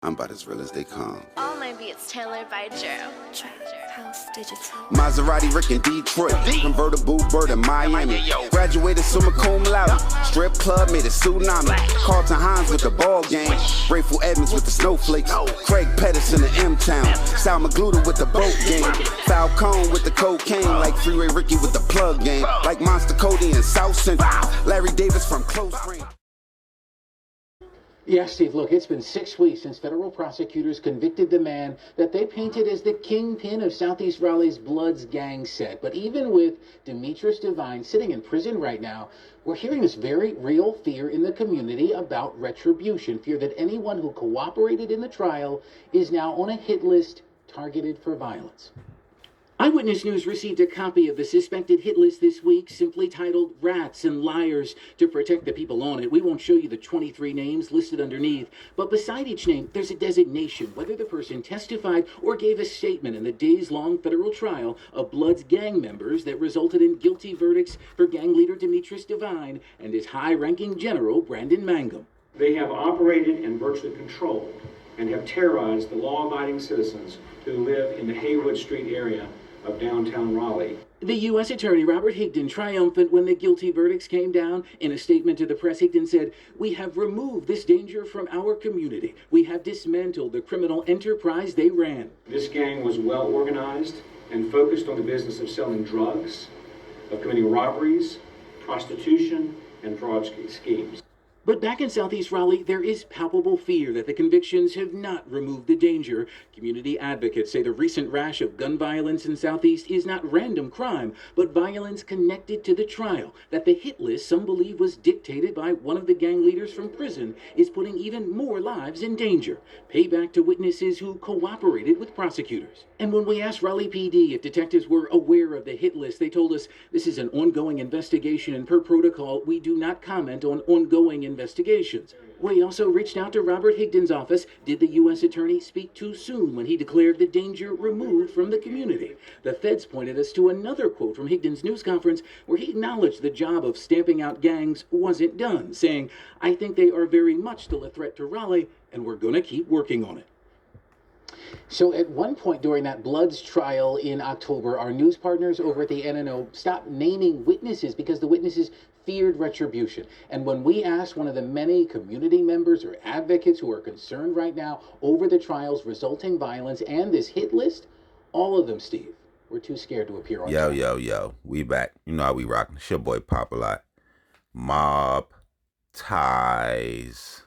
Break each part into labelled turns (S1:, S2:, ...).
S1: I'm about as real as they come.
S2: All my beats tailored by Joe. House Digital.
S1: Maserati Rick in Detroit. Convertible bird in Miami. Graduated summa cum laude. Strip club made a tsunami. Carlton Hines with the ball game. Grateful Edmonds with the snowflakes. Craig Pettis in the M-Town. Sal Magluta with the boat game. Falcone with the cocaine. Like Freeway Ricky with the plug game. Like Monster Cody in South Central. Larry Davis from close range.
S3: Yeah, Steve, look, it's been 6 weeks since federal prosecutors convicted the man that they painted as the kingpin of Southeast Raleigh's Bloods gang set. But even with Demetrice Devine sitting in prison right now, we're hearing this very real fear in the community about retribution, fear that anyone who cooperated in the trial is now on a hit list targeted for violence. Eyewitness News received a copy of the suspected hit list this week, simply titled Rats and Liars. To protect the people on it, we won't show you the 23 names listed underneath, but beside each name, there's a designation, whether the person testified or gave a statement in the days-long federal trial of Bloods gang members that resulted in guilty verdicts for gang leader Demetrius Devine and his high-ranking general, Brandon Mangum.
S4: They have operated and virtually controlled and have terrorized the law-abiding citizens who live in the Haywood Street area of downtown Raleigh.
S3: The U.S. Attorney Robert Higdon, triumphant when the guilty verdicts came down, in a statement to the press, Higdon said, "We have removed this danger from our community. We have dismantled the criminal enterprise they ran."
S4: This gang was well organized and focused on the business of selling drugs, of committing robberies, prostitution, and fraud schemes.
S3: But back in Southeast Raleigh, there is palpable fear that the convictions have not removed the danger. Community advocates say the recent rash of gun violence in Southeast is not random crime, but violence connected to the trial. That the hit list some believe was dictated by one of the gang leaders from prison is putting even more lives in danger. Payback to witnesses who cooperated with prosecutors. And when we asked Raleigh PD if detectives were aware of the hit list, they told us this is an ongoing investigation and per protocol, we do not comment on ongoing investigations. We also reached out to Robert Higdon's office. Did the U.S. Attorney speak too soon when he declared the danger removed from the community? The feds pointed us to another quote from Higdon's news conference where he acknowledged the job of stamping out gangs wasn't done, saying, "I think they are very much still a threat to Raleigh, and we're going to keep working on it." So at one point during that Bloods trial in October, our news partners over at the NNO stopped naming witnesses because the witnesses feared retribution. And when we asked one of the many community members or advocates who are concerned right now over the trial's resulting violence and this hit list, all of them, Steve, were too scared to appear on trial.
S5: Yo, we back. You know how we rockin'. It's your boy Popalot. Mobb ties.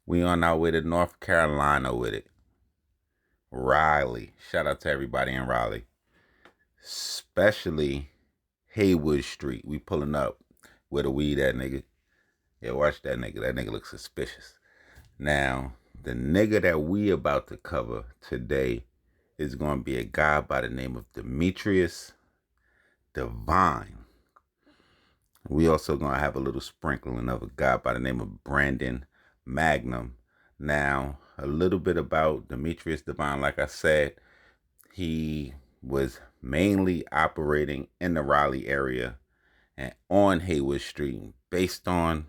S5: We on our way to North Carolina with it. Raleigh. Shout out to everybody in Raleigh. Especially Haywood Street. We pulling up with a weed at, nigga. Yeah, watch that nigga. That nigga looks suspicious. Now, the nigga that we about to cover today is going to be a guy by the name of Demetrius Devine. We also going to have a little sprinkling of a guy by the name of Brandon Magnum. Now, a little bit about Demetrius Devine. Like I said, he was mainly operating in the Raleigh area and on Haywood Street. Based on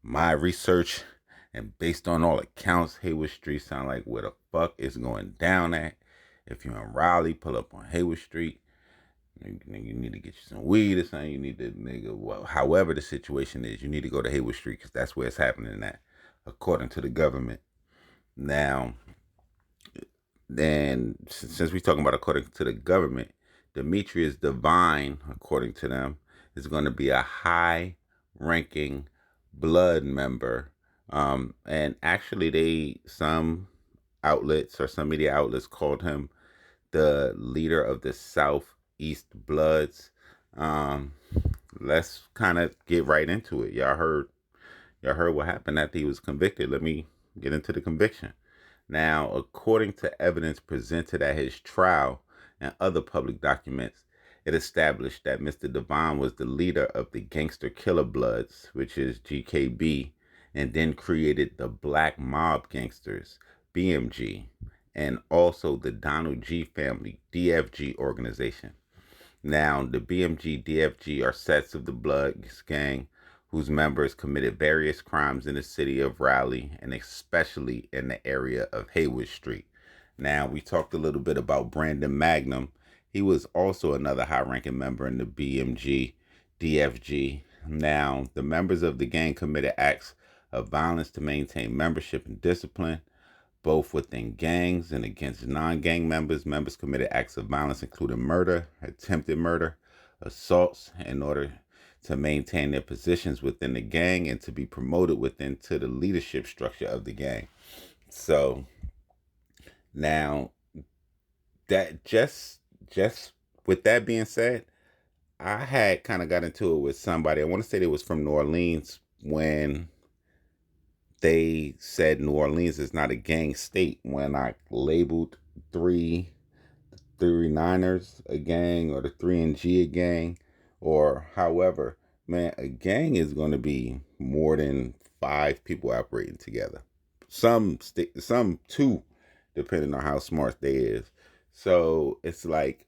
S5: my research and based on all accounts, Haywood Street sound like where the fuck is going down at. If you're in Raleigh, pull up on Haywood Street. You need to get you some weed or something. You need to, nigga, well, however the situation is, you need to go to Haywood Street because that's where it's happening at, according to the government. Now, then, since we're talking about according to the government, Demetrius Devine, according to them, is going to be a high-ranking Blood member. And actually, some outlets or some media outlets called him the leader of the Southeast Bloods. Let's kind of get right into it. Y'all heard what happened after he was convicted. Let me get into the conviction. Now, according to evidence presented at his trial and other public documents, it established that Mr. Devine was the leader of the Gangster Killer Bloods, which is GKB, and then created the Black Mob Gangsters, BMG, and also the Donald G Family, DFG organization. Now, the BMG, DFG are sets of the Bloods gang whose members committed various crimes in the city of Raleigh and especially in the area of Haywood Street. Now, we talked a little bit about Brandon Magnum. He was also another high-ranking member in the BMG, DFG. Now, the members of the gang committed acts of violence to maintain membership and discipline, both within gangs and against non-gang members. Members committed acts of violence including murder, attempted murder, assaults in order to maintain their positions within the gang and to be promoted within to the leadership structure of the gang. So now that just with that being said, I had kind of got into it with somebody. I want to say it was from New Orleans when they said New Orleans is not a gang state. When I labeled 339ers a gang or the 3NG a gang or however, man, a gang is going to be more than 5 people operating together. Some two, depending on how smart they is. So it's like,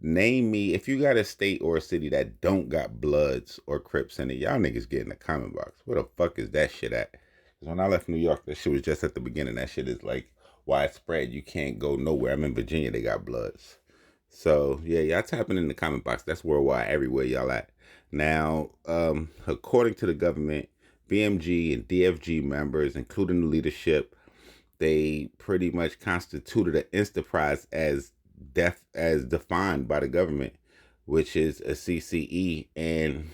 S5: name me, if you got a state or a city that don't got Bloods or Crips in it, y'all niggas get in the comment box. Where the fuck is that shit at? Because when I left New York, that shit was just at the beginning. That shit is like widespread. You can't go nowhere. I'm in Virginia, they got Bloods. So yeah, y'all tapping in the comment box. That's worldwide, everywhere y'all at. Now, according to the government, BMG and DFG members, including the leadership, they pretty much constituted an enterprise as defined by the government, which is a CCE, and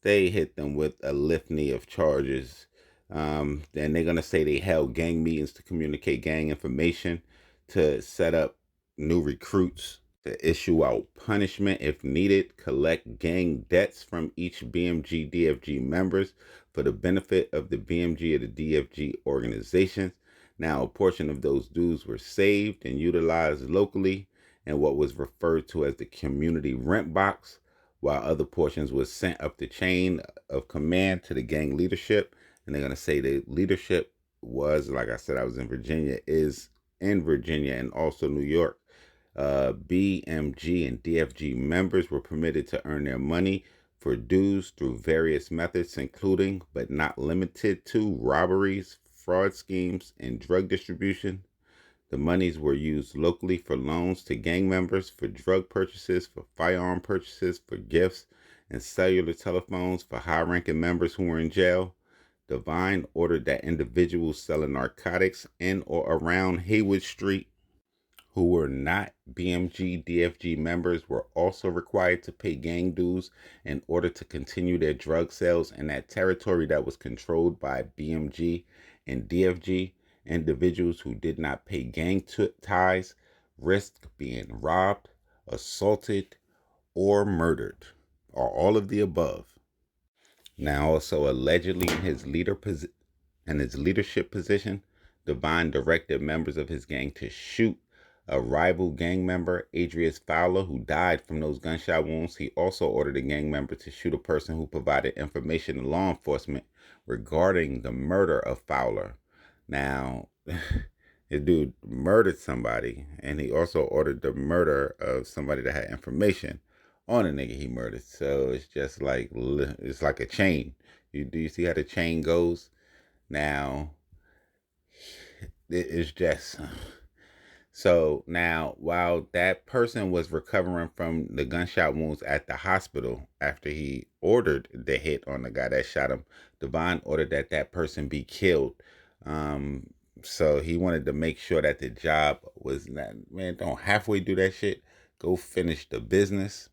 S5: they hit them with a litany of charges. Then they're gonna say they held gang meetings to communicate gang information, to set up new recruits, to issue out punishment if needed, collect gang debts from each BMG DFG members for the benefit of the BMG or the DFG organizations. Now, a portion of those dues were saved and utilized locally in what was referred to as the community rent box, while other portions was sent up the chain of command to the gang leadership. And they're going to say the leadership was, like I said, I was in Virginia, is in Virginia and also New York. BMG and DFG members were permitted to earn their money for dues through various methods, including but not limited to robberies, fraud schemes, and drug distribution. The monies were used locally for loans to gang members, for drug purchases, for firearm purchases, for gifts, and cellular telephones for high-ranking members who were in jail. Devine ordered that individuals selling narcotics in or around Haywood Street who were not BMG DFG members were also required to pay gang dues in order to continue their drug sales in that territory that was controlled by BMG and DFG. Individuals who did not pay gang ties risked being robbed, assaulted, or murdered, or all of the above. Now, also allegedly in his leadership position, Devine directed members of his gang to shoot a rival gang member, Adrius Fowler, who died from those gunshot wounds. He also ordered a gang member to shoot a person who provided information to law enforcement regarding the murder of Fowler. Now, this dude murdered somebody, and he also ordered the murder of somebody that had information on a nigga he murdered. So it's just like, it's like a chain. Do you see how the chain goes? Now, it's just... So now, while that person was recovering from the gunshot wounds at the hospital after he ordered the hit on the guy that shot him, Devine ordered that that person be killed. So he wanted to make sure that the job was not, man, don't halfway do that shit. Go finish the business.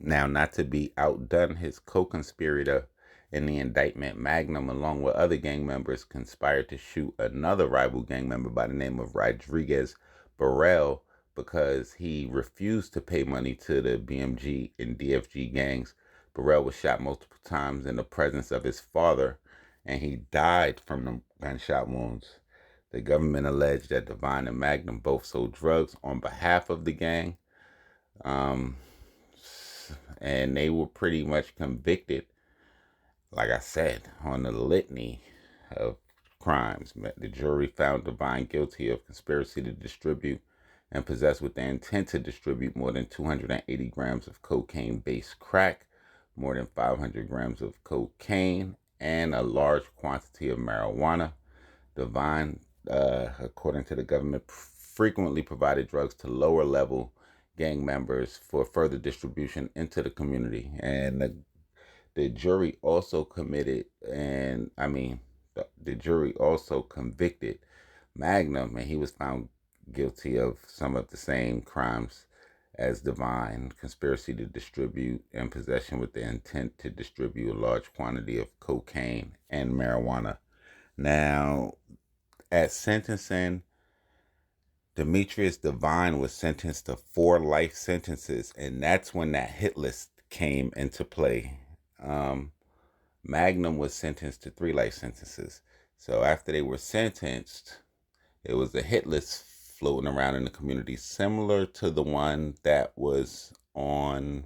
S5: Now, not to be outdone, his co-conspirator in the indictment, Magnum, along with other gang members, conspired to shoot another rival gang member by the name of Rodriguez Burrell because he refused to pay money to the BMG and DFG gangs. Burrell was shot multiple times in the presence of his father, and he died from the gunshot wounds. The government alleged that Devine and Magnum both sold drugs on behalf of the gang, and they were pretty much convicted, like I said, on the litany of crimes. The jury found Devine guilty of conspiracy to distribute and possess with the intent to distribute more than 280 grams of cocaine-based crack, more than 500 grams of cocaine, and a large quantity of marijuana. Devine, according to the government, frequently provided drugs to lower level gang members for further distribution into the community. And the jury also committed, and I mean, the jury also convicted Magnum, and he was found guilty of some of the same crimes as Devine: conspiracy to distribute and possession with the intent to distribute a large quantity of cocaine and marijuana. Now, at sentencing, Demetrius Devine was sentenced to 4 life sentences, and that's when that hit list came into play. Magnum was sentenced to 3 life sentences. So after they were sentenced, it was a hit list floating around in the community, similar to the one that was on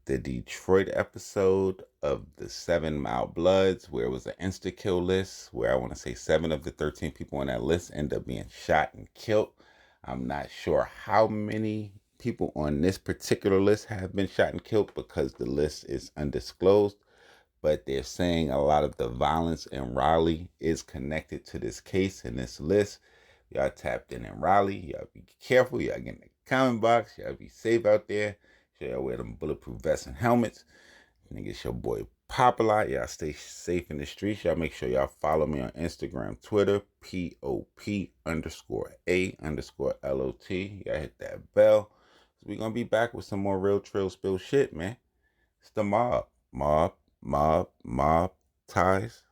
S5: the Detroit episode of the 7 Mile Bloods, where it was an insta-kill list, where I want to say 7 of the 13 people on that list end up being shot and killed. I'm not sure how many people on this particular list have been shot and killed because the list is undisclosed, but they're saying a lot of the violence in Raleigh is connected to this case and this list. Y'all tapped in Raleigh. Y'all be careful. Y'all get in the comment box. Y'all be safe out there. Y'all wear them bulletproof vests and helmets. Nigga, it's your boy Popalot. Y'all stay safe in the streets. Y'all make sure y'all follow me on Instagram, Twitter, POP_A_LOT. Y'all hit that bell. We're going to be back with some more real trill spill shit, man. It's the mob. Mob ties.